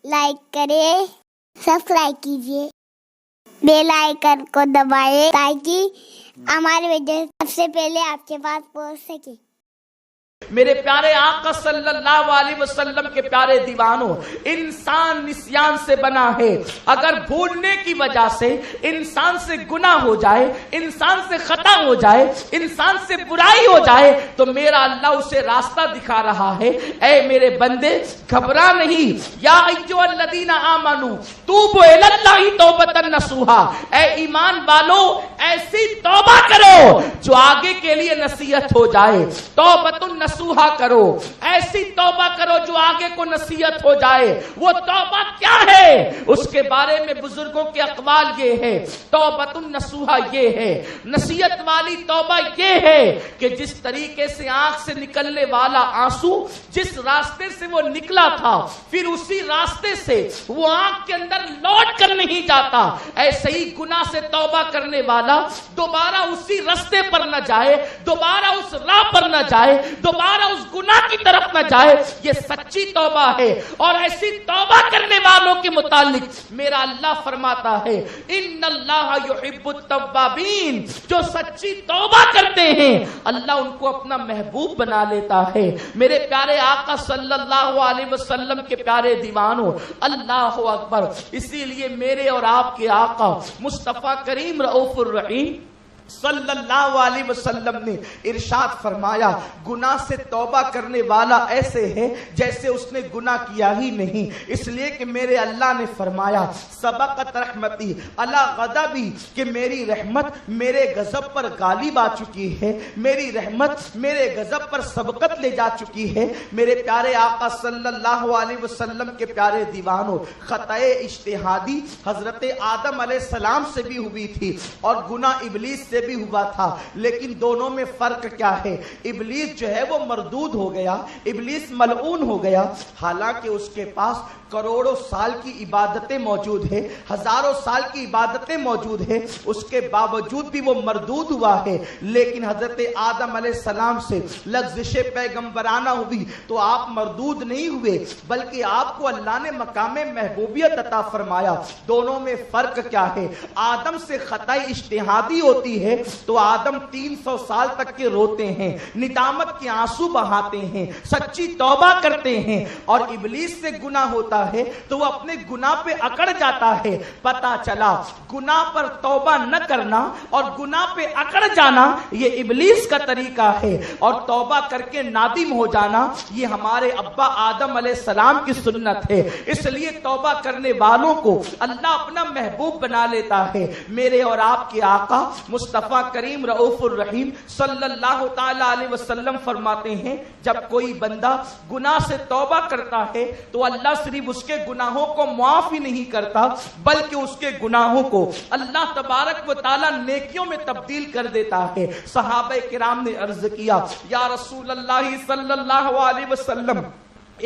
Like کریں، subscribe کیجیے، bell icon کو دبائیں تاکہ ہماری ویڈیو سب سے پہلے آپ کے پاس پہنچ سکے۔ میرے پیارے آقا صلی اللہ علیہ وسلم کے پیارے دیوانوں، انسان نسیان سے بنا ہے۔ اگر بھولنے کی وجہ سے انسان سے گناہ ہو جائے، انسان سے خطا ہو جائے، انسان سے برائی ہو جائے تو میرا اللہ اسے راستہ دکھا رہا ہے، اے میرے بندے گھبرا نہیں، یا ایھا الذین آمنوا توبوا الی اللہ توبۃ نصوحا، اے ایمان والو ایسی توبہ کرو جو آگے کے لیے نصیحت ہو جائے۔ توبۃ نصوحا کرو، ایسی توبہ کرو جو آگے کو نصیحت ہو جائے۔ وہ توبہ کیا ہے؟ اس کے بارے میں بزرگوں کے اقوال یہ ہے، توبۃ النصوحا یہ ہے، نصیحت والی توبہ یہ ہے کہ جس طریقے سے آنکھ سے نکلنے والا آنسو جس راستے سے وہ نکلا تھا پھر اسی راستے سے وہ آنکھ کے اندر لوٹ کر نہیں جاتا، ایسے ہی گناہ سے توبہ کرنے والا دوبارہ اسی راستے پر نہ جائے، دوبارہ اس راہ پر نہ جائے، دوبارہ اس گناہ کی طرف نہ جائے۔ یہ سچی توبہ ہے، اور ایسی توبہ کرنے والوں کے متعلق میرا اللہ فرماتا ہے ان اللہ یحب التوابین، جو سچی توبہ کرتے ہیں اللہ ان کو اپنا محبوب بنا لیتا ہے۔ میرے پیارے آقا صلی اللہ علیہ وسلم کے پیارے دیوانوں، اللہ اکبر، اسی لیے میرے اور آپ کے آقا مصطفیٰ کریم رؤوف الرحیم صلی اللہ علیہ وسلم نے ارشاد فرمایا، گناہ سے توبہ کرنے والا ایسے ہے جیسے اس نے گناہ کیا ہی نہیں، اس لیے کہ میرے اللہ نے فرمایا سبقت رحمتی علی غضبی، کہ میری رحمت میرے غضب پر غالب آ چکی ہے، میری رحمت میرے غضب پر سبقت لے جا چکی ہے۔ میرے پیارے آقا صلی اللہ علیہ وسلم کے پیارے دیوانوں، خطأ اجتہادی حضرت آدم علیہ السلام سے بھی ہوئی تھی اور گناہ ابلیس سے بھی ہوا تھا، لیکن دونوں میں فرق کیا ہے؟ ابلیس جو ہے وہ مردود ہو گیا، ابلیس ملعون ہو گیا، حالانکہ اس کے پاس کروڑوں سال کی عبادتیں موجود ہیں، ہزاروں سال کی عبادتیں موجود ہیں، اس کے باوجود بھی وہ مردود ہوا ہے۔ لیکن حضرت آدم علیہ السلام سے لغزش پیغمبرانہ ہوئی تو آپ مردود نہیں ہوئے، بلکہ آپ کو اللہ نے مقام محبوبیت عطا فرمایا۔ دونوں میں فرق کیا ہے؟ آدم سے خطا اجتہادی ہوتی ہے تو آدم 300 سال تک کے روتے ہیں، ندامت کے آنسو بہاتے ہیں، سچی توبہ کرتے ہیں، اور ابلیس سے گناہ ہوتا ہے تو وہ اپنے گناہ پہ اکڑ جاتا ہے۔ پتا چلا گناہ پر توبہ نہ کرنا اور گناہ پہ اکڑ جانا یہ ابلیس کا طریقہ ہے، اور توبہ کر کے نادم ہو جانا یہ ہمارے ابا آدم علیہ السلام کی سنت ہے۔ اس لیے توبہ کرنے والوں کو اللہ اپنا محبوب بنا لیتا ہے۔ میرے اور آپ کے آقا مصطفیٰ کریم رؤوف الرحیم صلی اللہ تعالی علیہ وسلم فرماتے ہیں جب کوئی بندہ گناہ سے توبہ کرتا ہے تو اللہ صرف اس کے گناہوں کو معاف ہی نہیں کرتا بلکہ اس کے گناہوں کو اللہ تبارک و تعالی نیکیوں میں تبدیل کر دیتا ہے۔ صحابہ کرام نے عرض کیا یا رسول اللہ صلی اللہ علیہ وسلم،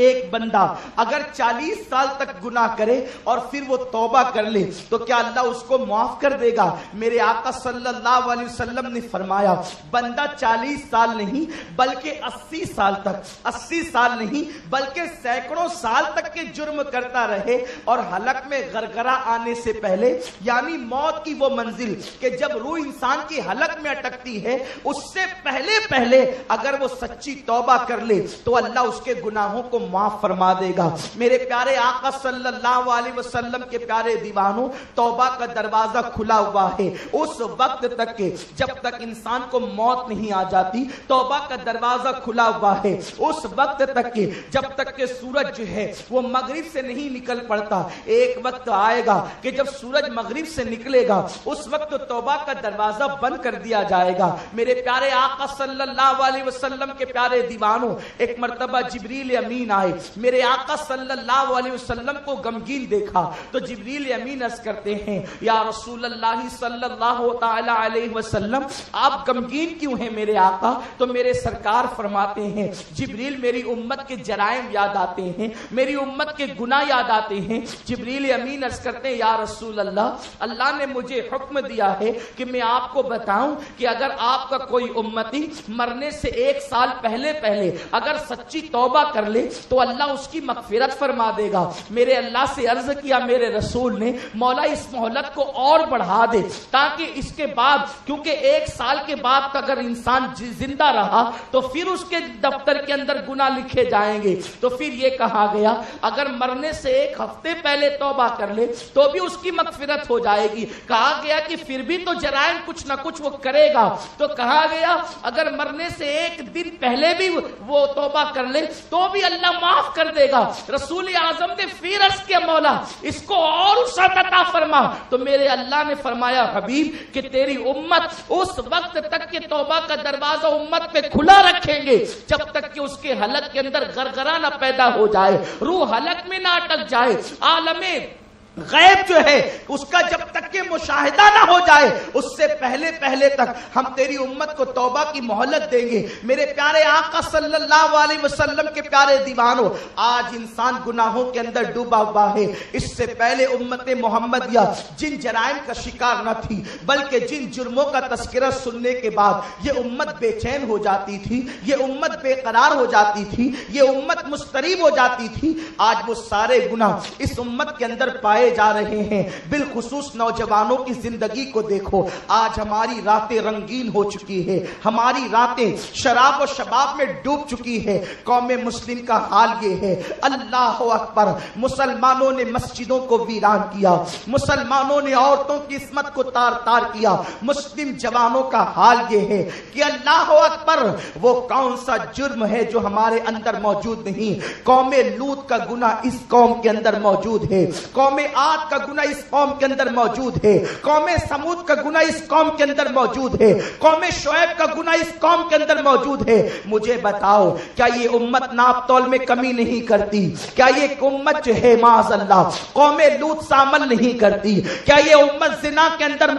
ایک بندہ اگر 40 سال تک گناہ کرے اور پھر وہ توبہ کر لے تو کیا اللہ اس کو معاف کر دے گا؟ میرے آقا صلی اللہ علیہ وسلم نے فرمایا بندہ 40 سال نہیں بلکہ 80 سال تک، 80 سال نہیں بلکہ سینکڑوں سال تک کے جرم کرتا رہے اور حلق میں غرغرہ آنے سے پہلے، یعنی موت کی وہ منزل کہ جب روح انسان کی حلق میں اٹکتی ہے اس سے پہلے اگر وہ سچی توبہ کر لے تو اللہ اس کے گناہوں کو معاف فرما دے گا۔ میرے پیارے آقا صلی اللہ علیہ وسلم کے پیارے دیوانوں، توبہ کا دروازہ کھلا ہوا ہے اس وقت تک کہ جب تک انسان کو موت نہیں آ جاتی، توبہ کا دروازہ کھلا ہوا ہے اس وقت تک کہ جب تک کہ سورج جو ہے وہ مغرب سے نہیں نکل پڑتا۔ ایک وقت آئے گا کہ جب سورج مغرب سے نکلے گا اس وقت توبہ کا دروازہ بند کر دیا جائے گا۔ میرے پیارے آقا صلی اللہ علیہ وسلم کے پیارے دیوانوں، ایک مرتبہ جبریل امین آئے، میرے آقا صلی اللہ علیہ وسلم کو غمگین دیکھا تو جبریل امین عرض کرتے ہیں یا رسول اللہ صلی اللہ تعالی علیہ وسلم آپ غمگین کیوں ہیں میرے آقا؟ تو میرے سرکار فرماتے ہیں جبریل میری امت کے جرائم یاد آتے ہیں، میری امت کے گناہ یاد آتے ہیں۔ جبریل امین عرض کرتے ہیں یا رسول اللہ، اللہ نے مجھے حکم دیا ہے کہ میں آپ کو بتاؤں کہ اگر آپ کا کوئی امتی مرنے سے 1 سال پہلے اگر سچی توبہ کر لے تو اللہ اس کی مغفرت فرما دے گا۔ میرے اللہ سے عرض کیا میرے رسول نے، مولا اس مہلت کو اور بڑھا دے تاکہ اس کے بعد، کیونکہ 1 سال کے بعد اگر انسان زندہ رہا تو پھر اس کے دفتر کے اندر گناہ لکھے جائیں گے۔ تو پھر یہ کہا گیا اگر مرنے سے 1 ہفتے پہلے توبہ کر لے تو بھی اس کی مغفرت ہو جائے گی۔ کہا گیا کہ پھر بھی تو جرائم کچھ نہ کچھ وہ کرے گا، تو کہا گیا اگر مرنے سے 1 دن پہلے بھی وہ توبہ کر لے تو بھی اللہ معاف کر دے گا۔ رسول اعظم نے پھر عرض کیا مولا اس کو اور وسعت عطا فرما، تو میرے اللہ نے فرمایا حبیب کہ تیری امت اس وقت تک کہ توبہ کا دروازہ امت پہ کھلا رکھیں گے جب تک کہ اس کے حلق کے اندر غرغرہ نہ پیدا ہو جائے، روح حلق میں نہ اٹک جائے، عالم غیب جو ہے اس کا جب تک کہ مشاہدہ نہ ہو جائے اس سے پہلے تک ہم تیری امت کو توبہ کی مہلت دیں گے۔ میرے پیارے آقا صلی اللہ علیہ وسلم کے پیارے دیوانوں، آج انسان گناہوں کے اندر ڈوبا ہوا ہے۔ اس سے پہلے امت محمدیہ جن جرائم کا شکار نہ تھی بلکہ جن جرموں کا تذکرہ سننے کے بعد یہ امت بے چین ہو جاتی تھی، یہ امت بے قرار ہو جاتی تھی، یہ امت مضطرب ہو جاتی تھی، آج وہ سارے گناہ اس امت کے اندر پائے جا رہے ہیں۔ بالخصوص نوجوانوں کی زندگی کو دیکھو، آج ہماری راتیں رنگین ہو چکی ہے، ہماری راتیں شراب و شباب میں ڈوب چکی ہے۔ قوم مسلم کا حال یہ ہے، اللہ اکبر، مسلمانوں نے مسجدوں کو ویران کیا، مسلمانوں نے عورتوں کی عصمت کو تار تار کیا۔ مسلم جوانوں کا حال یہ ہے کہ اللہ اکبر، وہ کون سا جرم ہے جو ہمارے اندر موجود نہیں؟ قوم لوط کا گناہ اس قوم کے اندر موجود ہے، قوم عاد کا گناہ اس قوم کے اندر موجود ہے، قوم سمود کا گناہ اس قوم کے اندر موجود ہے، قوم شعیب کا گناہ اس قوم کے اندر موجود ہے۔ مجھے بتاؤ کیا یہ امت ناپ تول میں کمی نہیں کرتی؟ کیا یہ امت جو ہے معاذ اللہ قوم لوط سے عمل نہیں کرتی؟ کیا یہ امت زنا کے اندر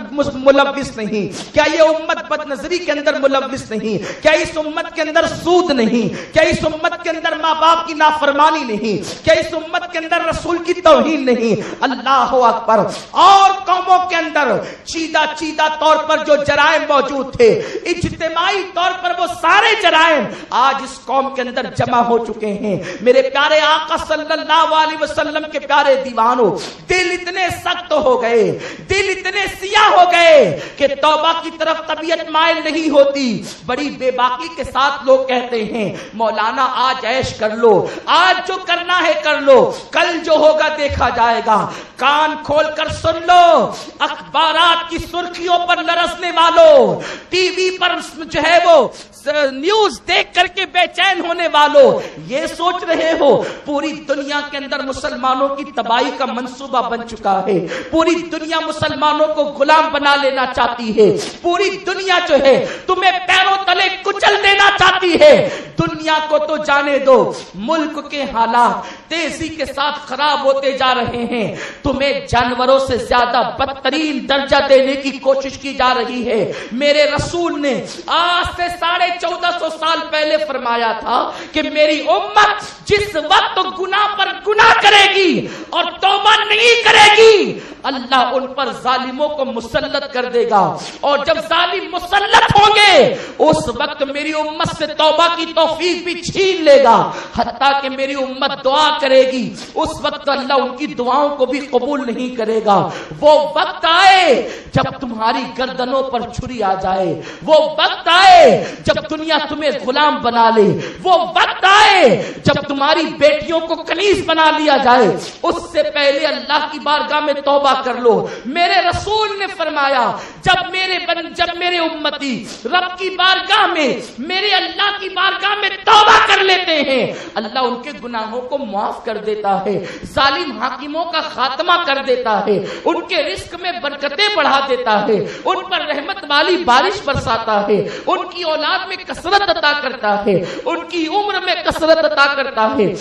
ملوث نہیں؟ کیا یہ امت بد نظری کے اندر ملوث نہیں؟ کیا اس امت کے اندر سود نہیں؟ کیا اس امت کے اندر ماں باپ کی نافرمانی نہیں؟ کیا اس امت کے اندر رسول کی توہین نہیں؟ اللہ اکبر، اور قوموں کے اندر چیدہ طور پر جو جرائم موجود تھے، اجتماعی طور پر وہ سارے جرائم آج اس قوم کے اندر جمع ہو چکے ہیں۔ میرے پیارے آقا صلی اللہ علیہ وسلم کے پیارے دیوانوں، دل اتنے سخت ہو گئے، دل اتنے سیاہ ہو گئے کہ توبہ کی طرف طبیعت مائل نہیں ہوتی۔ بڑی بے باکی کے ساتھ لوگ کہتے ہیں مولانا آج عیش کر لو، آج جو کرنا ہے کر لو، کل جو ہوگا دیکھا جائے گا۔ کان کھول کر سن لو، اخبارات کی سرخیوں پر لرزنے والوں، ٹی وی پر جو ہے وہ نیوز دیکھ کر کے بے چین ہونے والوں، یہ سوچ رہے ہو پوری دنیا کے اندر مسلمانوں کی تباہی کا منصوبہ بن چکا ہے، پوری دنیا مسلمانوں کو غلام بنا لینا چاہتی ہے، پوری دنیا جو ہے تمہیں پیروں تلے کچل دینا چاہتی ہے۔ دنیا کو تو جانے دو، ملک کے حالات تیزی کے ساتھ خراب ہوتے جا رہے ہیں، تمہیں جانوروں سے زیادہ بدترین درجہ دینے کی کوشش کی جا رہی ہے۔ میرے رسول نے آج سے 1450 سال پہلے فرمایا تھا کہ میری امت جس وقت گناہ پر گناہ کرے گی اور توبہ نہیں کرے گی، اللہ ان پر ظالموں کو مسلط کر دے گا، اور جب ظالم مسلط ہوں گے اس وقت میری امت سے توبہ کی توفیق بھی چھین لے گا، حتیٰ کہ میری امت دعا کرے گی اس وقت اللہ ان کی دعاؤں کو بھی قبول نہیں کرے گا۔ وہ وقت آئے جب تمہاری گردنوں پر چھری آ جائے، وہ وقت آئے جب دنیا تمہیں غلام بنا لے، وہ وقت آئے جب تمہاری بیٹیوں کو کنیز بنا لیا جائے، اس سے پہلے اللہ کی بارگاہ میں توبہ کر لو۔ میرے رسول نے فرمایا جب میرے امتی رب کی بارگاہ میں، میرے اللہ کی بارگاہ میں توبہ کر لیتے ہیں، اللہ ان کے گناہوں کو معاف کر دیتا ہے، ظالم حاکموں کا خاتمہ کر دیتا ہے، ان کے رزق میں برکتیں بڑھا دیتا ہے، ان پر رحمت والی بارش برساتا ہے، ان کی اولاد میں کثرت عطا کرتا ہے، ان کی عمر میں کثرت عطا کرتا ہے۔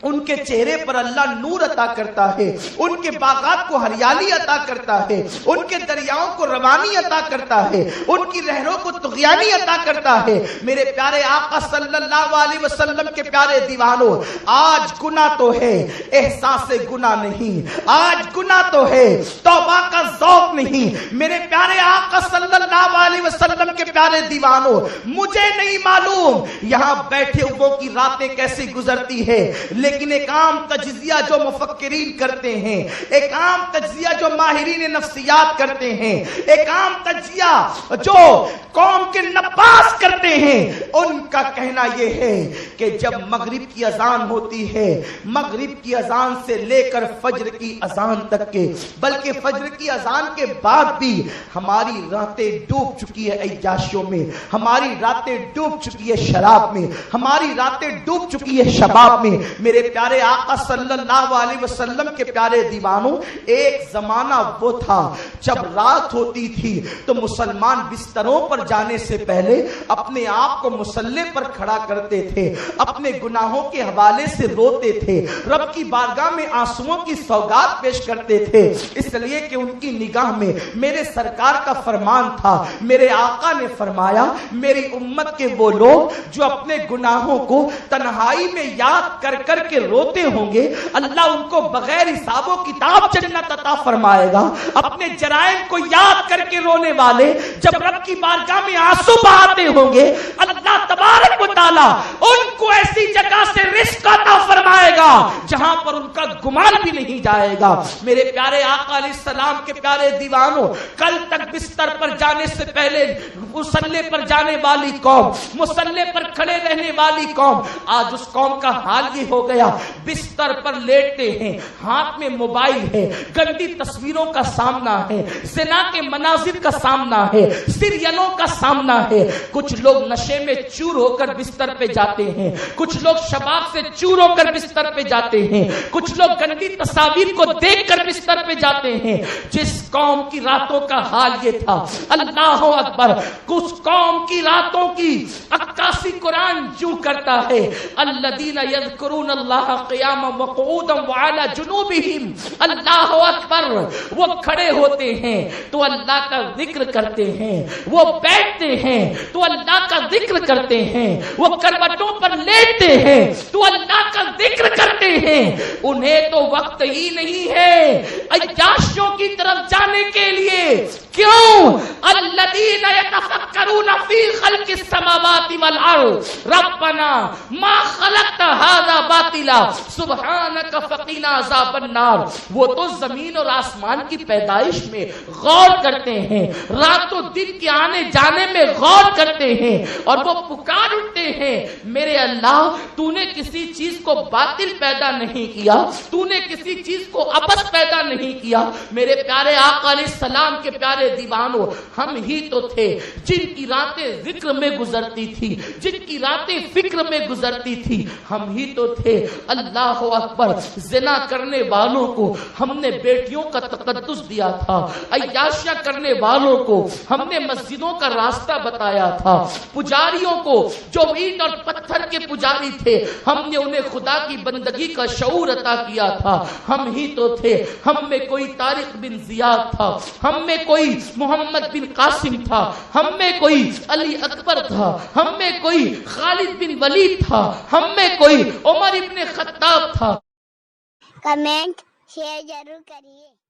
ان کے چہرے پر اللہ نور عطا کرتا ہے، ان کے باغات کو ہریالی عطا کرتا ہے، ان کے دریاؤں کو روانی عطا کرتا ہے، ان کی نہروں کو طغیانی عطا کرتا ہے۔ میرے پیارے آقا صلی اللہ علیہ وسلم کے پیارے دیوانوں، آج گناہ تو ہے، احساس گناہ نہیں، آج گناہ تو ہے، توبہ کا ذوق نہیں۔ میرے پیارے آقا صلی اللہ علیہ وسلم کے پیارے دیوانوں، مجھے نہیں معلوم یہاں بیٹھے ہوئے کی راتیں کیسی گزرتی ہے، لیکن ایک عام تجزیہ جو مفکرین کرتے ہیں، ایک عام تجزیہ جو ماہرین نفسیات کرتے ہیں، ایک عام تجزیہ جو قوم کے نباز کرتے ہیں، ان کا کہنا یہ ہے کہ جب مغرب کی اذان ہوتی ہے، مغرب کی اذان سے لے کر فجر کی اذان تک کے، بلکہ فجر کی اذان کے بعد بھی ہماری راتیں ڈوب چکی ہے عیاشیوں میں، ہماری راتیں ڈوب چکی ہے شراب میں، ہماری راتیں ڈوب چکی ہے شباب میں۔ میرے پیارے آقا صلی اللہ علیہ وسلم کے پیارے دیوانوں، ایک زمانہ وہ تھا جب رات ہوتی تھی تو مسلمان بستروں پر جانے سے پہلے اپنے آپ کو مصلی پر کھڑا کرتے تھے، اپنے گناہوں کے حوالے سے روتے تھے، رب کی بارگاہ میں آنسوؤں کی سوگات پیش کرتے تھے، اس لیے کہ ان کی نگاہ میں میرے سرکار کا فرمان تھا۔ میرے آقا نے فرمایا، میری امت کے وہ لوگ جو اپنے گناہوں کو تنہائی میں یاد کر کر کے روتے ہوں گے، اللہ ان کو بغیر حساب و کتاب جنت عطا فرمائے گا۔ اپنے جرائم کو یاد کر کے رونے والے جب رب کی بارگاہ میں آنسو بہاتے ہوں گے، اللہ تبارک و تعالی ان کو ایسی جگہ سے رزق عطا فرمائے گا جہاں پر ان کا گمان بھی نہیں جائے گا۔ میرے پیارے آقا علیہ السلام کے پیارے دیوانوں، کل تک بستر پر جانے سے پہلے مصلی پر جانے والی قوم، مصلی پر کھڑے رہنے والی قوم، آج اس قوم کا حال یہ ہو گیا، بستر پر لیٹتے ہیں، ہاتھ میں موبائل ہے، گندی تصویروں کا سامنا ہے، زنا کے مناظر کا سامنا ہے، سیریلوں کا سامنا ہے۔ کچھ لوگ نشے میں چور ہو کر بستر پہ جاتے ہیں، کچھ لوگ شباب سے چور ہو کر بستر پہ جاتے ہیں، کچھ لوگ گندی تصاویر کو دیکھ کر بستر پہ جاتے ہیں۔ جس قوم کی راتوں کا حال یہ تھا، اللہ اکبر، کچھ قوم کی راتوں کی عکاسی قرآن جو کرتا ہے، الذین یذکرون اللہ قیاما وقعودا وعلی جنوبہم، اللہ اکبر، وہ کھڑے ہوتے ہیں تو اللہ کا ذکر کرتے ہیں، وہ بیٹھتے ہیں تو اللہ کا ذکر کرتے ہیں، وہ کروٹوں پر لیٹتے ہیں تو اللہ کا ذکر کرتے ہیں۔ انہیں تو وقت ہی نہیں ہے عیاشیوں کی طرف جانے کے لیے۔ کیوں؟ الذین یتفکرون فی خلق السماوات والارض ربنا ما خلقت هذا باطلا سبحانک فقنا عذاب النار۔ وہ تو زمین اور آسمان کی پیدائش میں غور کرتے ہیں، رات و دن کے آنے جانے میں غور کرتے ہیں، اور وہ پکار اٹھتے ہیں، میرے اللہ تو نے کسی چیز کو باطل پیدا نہیں کیا، تو نے کسی چیز کو عبث پیدا نہیں کیا۔ میرے پیارے آقا علیہ السلام کے پیارے دیوانوں، ہم ہی تو تھے جن کی راتیں ذکر میں گزرتی تھی، جن کی راتیں فکر میں گزرتی تھی، ہم ہی تو تھے۔ اللہ اکبر، زنا کرنے والوں کو ہم نے بیٹیوں کا تقدس دیا تھا، عیاشیاں کرنے والوں کو ہم نے مسجدوں کا راستہ بتایا تھا، پجاریوں کو جو اینٹ اور پتھر کے پجاری تھے ہم نے انہیں خدا کی بندگی کا شعور عطا کیا تھا۔ ہم ہی تو تھے، ہم میں کوئی طارق بن زیاد تھا، ہم میں کوئی محمد بن قاسم تھا، ہم میں کوئی علی اکبر تھا، ہم میں کوئی خالد بن ولید تھا، ہم میں کوئی عمر ابن خطاب تھا۔ کمنٹ شیئر ضرور کریے۔